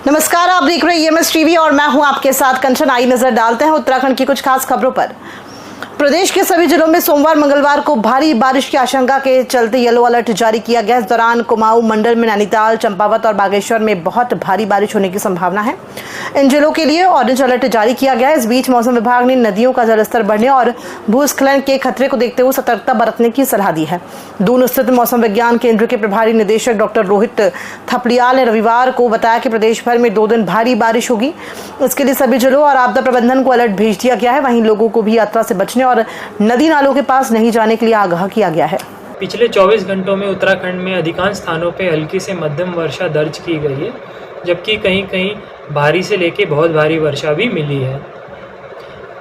नमस्कार, आप देख रहे हैं EMS टीवी और मैं हूं आपके साथ कंचन। आई नजर डालते हैं उत्तराखंड की कुछ खास खबरों पर। प्रदेश के सभी जिलों में सोमवार मंगलवार को भारी बारिश की आशंका के चलते येलो अलर्ट जारी किया गया। इस दौरान कुमाऊं मंडल में नैनीताल, चंपावत और बागेश्वर में बहुत भारी बारिश होने की संभावना है। इन जिलों के लिए ऑरेंज अलर्ट जारी किया गया है। इस बीच मौसम विभाग ने नदियों का जलस्तर बढ़ने और भूस्खलन के खतरे को देखते हुए सतर्कता बरतने की सलाह दी है। दून स्थित मौसम विज्ञान केंद्र के प्रभारी निदेशक डॉक्टर रोहित थपलियाल ने रविवार को बताया कि प्रदेश भर में 2 दिन भारी बारिश होगी। इसके लिए सभी जिलों और आपदा प्रबंधन को अलर्ट भेज दिया गया है। वहीं लोगों को भी यात्रा से बचने और नदी नालों के पास नहीं जाने के लिए आगाह किया गया है। पिछले 24 घंटों में उत्तराखंड में अधिकांश स्थानों पर हल्की से मध्यम वर्षा दर्ज की गई है, जबकि कहीं कहीं भारी से लेकर बहुत भारी वर्षा भी मिली है।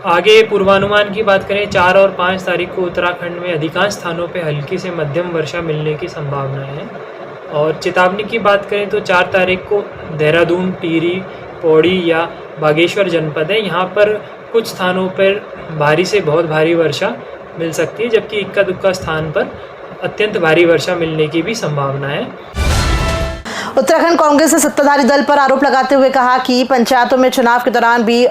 आगे पूर्वानुमान की बात करें, 4 और 5 तारीख को उत्तराखंड में अधिकांश स्थानों पर हल्की से मध्यम वर्षा मिलने की संभावना है। और चेतावनी की बात करें तो 4 तारीख को देहरादून, टिहरी, पौड़ी या बागेश्वर जनपद है, यहाँ पर कुछ स्थानों पर भारी से बहुत भारी वर्षा मिल सकती है, जबकि इक्का दुक्का स्थान पर अत्यंत भारी वर्षा मिलने की भी संभावना है। उत्तराखंड कांग्रेस ने सत्ताधारी दल पर आरोप लगाते हुए कहा कि पंचायतों में चुनाव के दौरान भी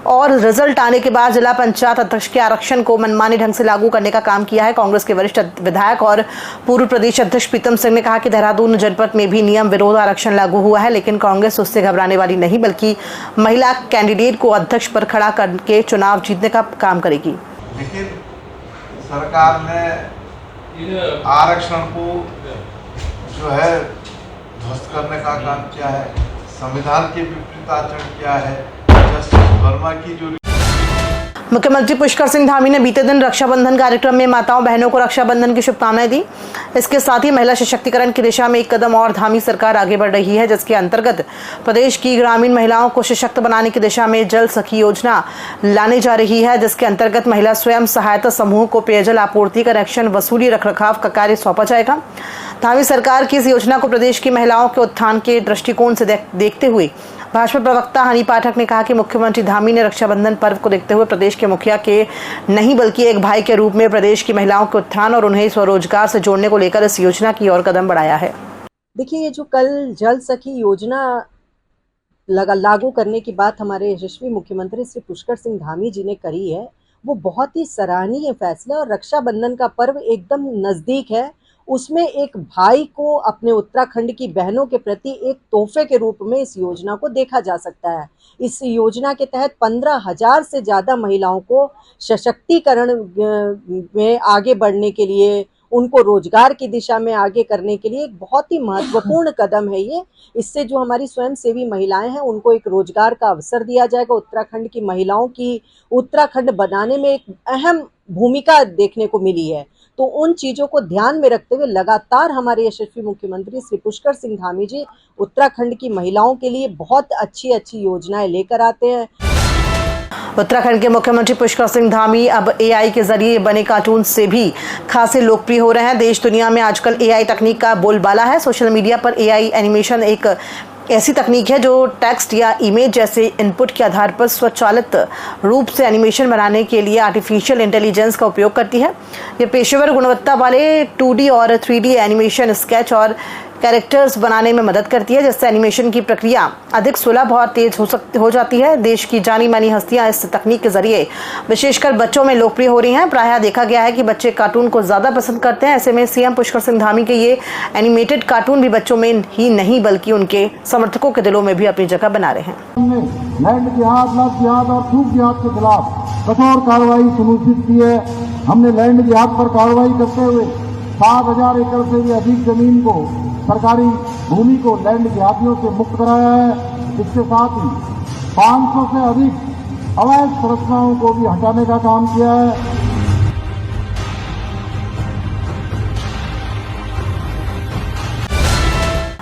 और रिजल्ट आने के बाद जिला पंचायत अध्यक्ष के आरक्षण को मनमाने ढंग से लागू करने का काम किया है। कांग्रेस के वरिष्ठ विधायक और पूर्व प्रदेश अध्यक्ष प्रीतम सिंह ने कहा कि देहरादून जनपद में भी नियम विरोध आरक्षण लागू हुआ है, लेकिन कांग्रेस उससे घबराने वाली नहीं, बल्कि महिला कैंडिडेट को अध्यक्ष पर खड़ा करके चुनाव जीतने का काम करेगी। लेकिन सरकार ने आरक्षण को जो है ध्वस्त करने का काम किया है, संविधान के विपरीत आचरण किया है। वर्मा की जो मुख्यमंत्री पुष्कर सिंह धामी ने बीते दिन रक्षाबंधन कार्यक्रम में माताओं बहनों को रक्षाबंधन की शुभकामनाएं दी। इसके साथ ही महिला सशक्तिकरण की दिशा में एक कदम और धामी सरकार आगे बढ़ रही है, जिसके अंतर्गत प्रदेश की ग्रामीण महिलाओं को सशक्त बनाने की दिशा में जल सखी योजना लाने जा रही है, जिसके अंतर्गत महिला स्वयं सहायता समूह को पेयजल आपूर्ति, कनेक्शन वसूली, रखरखाव का कार्य सौंपा जाएगा। धामी सरकार की इस योजना को प्रदेश की महिलाओं के उत्थान के दृष्टिकोण से देखते हुए भाजपा प्रवक्ता हनी पाठक ने कहा कि मुख्यमंत्री धामी ने रक्षाबंधन पर्व को देखते हुए प्रदेश के मुखिया के नहीं बल्कि एक भाई के रूप में प्रदेश की महिलाओं के उत्थान और उन्हें स्वरोजगार से जोड़ने को लेकर इस योजना की ओर कदम बढ़ाया है। देखिए, ये जो कल जल सखी योजना लागू करने की बात हमारे यशस्वी मुख्यमंत्री श्री पुष्कर सिंह धामी जी ने करी है, वो बहुत ही सराहनीय फैसला। और रक्षाबंधन का पर्व एकदम नज़दीक है, उसमें एक भाई को अपने उत्तराखंड की बहनों के प्रति एक तोहफे के रूप में इस योजना को देखा जा सकता है। इस योजना के तहत 15,000 से ज़्यादा महिलाओं को सशक्तिकरण में आगे बढ़ने के लिए, उनको रोजगार की दिशा में आगे करने के लिए एक बहुत ही महत्वपूर्ण कदम है ये। इससे जो हमारी स्वयंसेवी महिलाएं हैं उनको एक रोजगार का अवसर दिया जाएगा। उत्तराखंड की महिलाओं की उत्तराखंड बनाने में एक अहम भूमिका देखने को मिली है। तो उन चीज़ों को ध्यान में रखते हुए लगातार हमारे यशस्वी मुख्यमंत्री श्री पुष्कर सिंह धामी जी उत्तराखंड की महिलाओं के लिए बहुत अच्छी अच्छी योजनाएं लेकर आते हैं। उत्तराखंड के मुख्यमंत्री पुष्कर सिंह धामी अब AI के जरिए बने कार्टून से भी खासे लोकप्रिय हो रहे हैं। देश दुनिया में आजकल AI तकनीक का बोलबाला है। सोशल मीडिया पर AI एनिमेशन एक ऐसी तकनीक है जो टेक्स्ट या इमेज जैसे इनपुट के आधार पर स्वचालित रूप से एनिमेशन बनाने के लिए आर्टिफिशियल इंटेलिजेंस का उपयोग करती है। ये पेशेवर गुणवत्ता वाले 2D और 3D एनिमेशन, स्केच और कैरेक्टर्स बनाने में मदद करती है, जिससे एनिमेशन की प्रक्रिया अधिक सुलभ और तेज हो जाती है। देश की जानी मानी हस्तियां इस तकनीक के जरिए विशेषकर बच्चों में लोकप्रिय हो रही हैं। प्रायः देखा गया है कि बच्चे कार्टून को ज्यादा पसंद करते हैं। ऐसे में सीएम पुष्कर सिंह धामी के ये एनिमेटेड कार्टून भी बच्चों में ही नहीं बल्कि उनके समर्थकों के दिलों में भी अपनी जगह बना रहे हैं। लैंड जिहाद, लव जिहाद और खूब जिहाद के खिलाफ कठोर कार्रवाई सुनिश्चित की है। हमने लैंड जिहाद पर कार्रवाई करते हुए 7,000 एकड़ से भी अधिक जमीन को, सरकारी भूमि को लैंड जिहादियों से मुक्त कराया है। इसके साथ ही 500 से अधिक अवैध संरचनाओं को भी हटाने का काम किया है।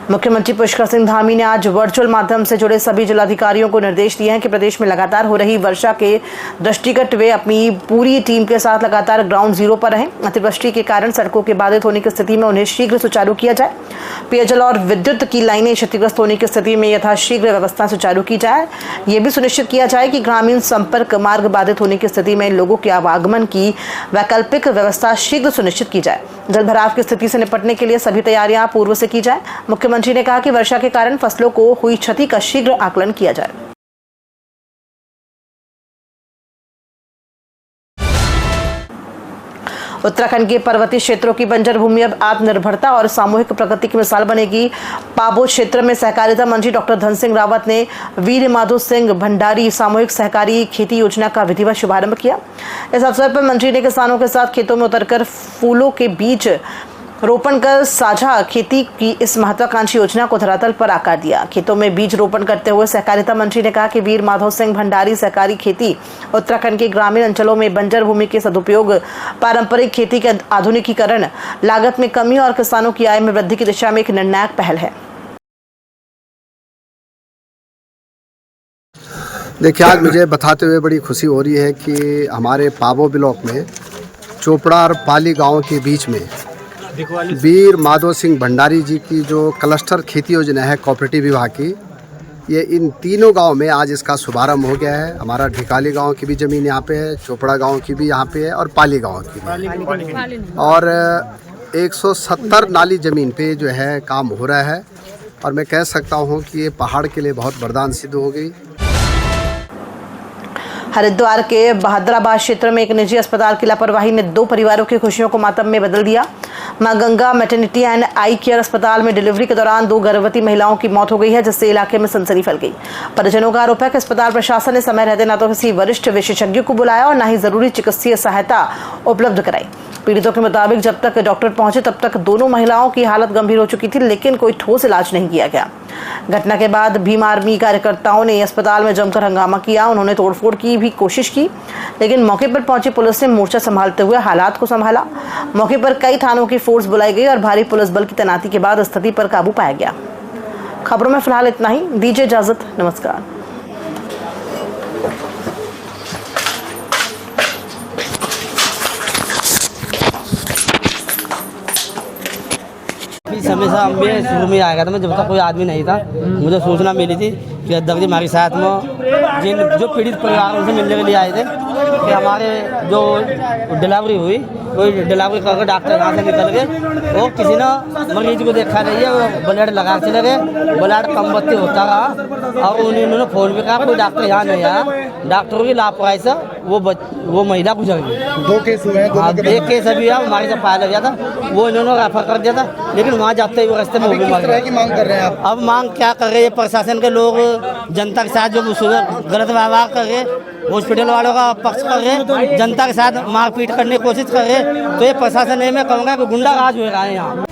मुख्यमंत्री पुष्कर सिंह धामी ने आज वर्चुअल माध्यम से जुड़े सभी जिलाधिकारियों को निर्देश दिए हैं कि प्रदेश में लगातार हो रही वर्षा के दृष्टिगत वे अपनी पूरी टीम के साथ लगातार ग्राउंड जीरो पर रहें। अतिवृष्टि के कारण सड़कों के बाधित होने की स्थिति में उन्हें शीघ्र सुचारू किया जाए। पेयजल और विद्युत की लाइनें क्षतिग्रस्त होने की स्थिति में यथाशीघ्र व्यवस्था सुचारू की जाए। ये भी सुनिश्चित किया जाए कि ग्रामीण संपर्क मार्ग बाधित होने की स्थिति में लोगों के आवागमन की वैकल्पिक व्यवस्था शीघ्र सुनिश्चित की जाए। जल भराव की स्थिति से निपटने के लिए सभी तैयारियां पूर्व से की जाए। मुख्यमंत्री मंत्री ने कहा कि वर्षा के कारण फसलों को हुई क्षति का शीघ्र आकलन किया जाए। उत्तराखंड के पर्वतीय क्षेत्रों की बंजर भूमि अब आत्मनिर्भरता और सामूहिक प्रगति की मिसाल बनेगी। पाबो क्षेत्र में सहकारिता मंत्री डॉक्टर धन सिंह रावत ने वीर माधो सिंह भंडारी सामूहिक सहकारी खेती योजना का विधिवत शुभारंभ किया। इस अवसर पर मंत्री ने किसानों के साथ खेतों में उतरकर फूलों के बीज रोपण कर साझा खेती की इस महत्वाकांक्षी योजना को धरातल पर आकार दिया। खेतों में बीज रोपण करते हुए सहकारिता मंत्री ने कहा कि वीर माधव सिंह भंडारी सहकारी खेती उत्तराखंड के ग्रामीण अंचलों में बंजर भूमि के सदुपयोग, पारंपरिक खेती के आधुनिकीकरण, लागत में कमी और किसानों की आय में वृद्धि की दिशा में एक निर्णायक पहल है। देखिए, आज मुझे बताते हुए बड़ी खुशी हो रही है कि हमारे पाबो ब्लॉक में चोपड़ा और पाली गाँव के बीच में वीर माधो सिंह भंडारी जी की जो क्लस्टर खेती योजना है कोऑपरेटिव विभाग की, ये इन तीनों गांव में आज इसका शुभारंभ हो गया है। हमारा ढिकाली गांव की भी ज़मीन यहाँ पे है, चोपड़ा गांव की भी यहाँ पे है और पाली गांव की भी। और 170 नाली ज़मीन पे जो है काम हो रहा है और मैं कह सकता हूँ कि ये पहाड़ के लिए बहुत वरदान सिद्ध हो गई। हरिद्वार के बहादुराबाद क्षेत्र में एक निजी अस्पताल की लापरवाही ने 2 परिवारों की खुशियों को मातम में बदल दिया। मां Ganga maternity and I care अस्पताल में डिलीवरी के दौरान 2 गर्भवती महिलाओं की मौत हो गई है, जिससे इलाके में सनसनी फैल गई। परिजनों का आरोप है कि अस्पताल प्रशासन ने समय रहते न तो किसी वरिष्ठ विशेषज्ञ को बुलाया और न ही जरूरी चिकित्सीय सहायता उपलब्ध कराई। पीड़ितों के मुताबिक जब तक डॉक्टर पहुंचे तब तक दोनों महिलाओं की हालत गंभीर हो चुकी थी, लेकिन कोई ठोस इलाज नहीं किया गया। घटना के बाद भीम आर्मी कार्यकर्ताओं ने अस्पताल में जमकर हंगामा किया। उन्होंने तोड़फोड़ की भी कोशिश की, लेकिन मौके पर पहुंची पुलिस ने मोर्चा संभालते हुए हालात को संभाला। मौके पर कई थानों की फोर्स बुलाई गई और भारी पुलिस बल की तैनाती के बाद स्थिति पर काबू पाया गया। खबरों में फिलहाल इतना ही। दीजिए इजाजत, नमस्कार। समय से मैं शुरू में आया था, मैं जब तक कोई आदमी नहीं था, मुझे सूचना मिली थी कि अध्यक्ष जी हमारे साथ में जिन जो पीड़ित परिवारों से मिलने के लिए आए थे कि हमारे जो डिलीवरी हुई, कोई डिलीवरी करके डॉक्टर यहाँ से निकल गए और किसी ने मरीज को देखा नहीं है, वो ब्लड लगा चले गए, ब्लड कम बत्ती होता रहा और उन्होंने फ़ोन भी कहा कोई डॉक्टर यहाँ नहीं आया। डॉक्टरों की लापरवाही से वो महिला गुजर गई। 2 केस हुए हैं, एक केस अभी है, हमारे से पाया लग गया था, वो इन्होंने रेफर कर दिया था, लेकिन वहाँ जाते ही वो रास्ते में किस तरह की मांग कर रहे हैं आप? अब मांग क्या कर रहे हैं? प्रशासन के लोग जनता के साथ जो गलत व्यवहार कर रहे, हॉस्पिटल वालों का पक्ष कर रहे, जनता के साथ मारपीट करने की कोशिश कर रहे, तो ये प्रशासन में कहूँगा कि गुंडाराज हो रहा है यहाँ।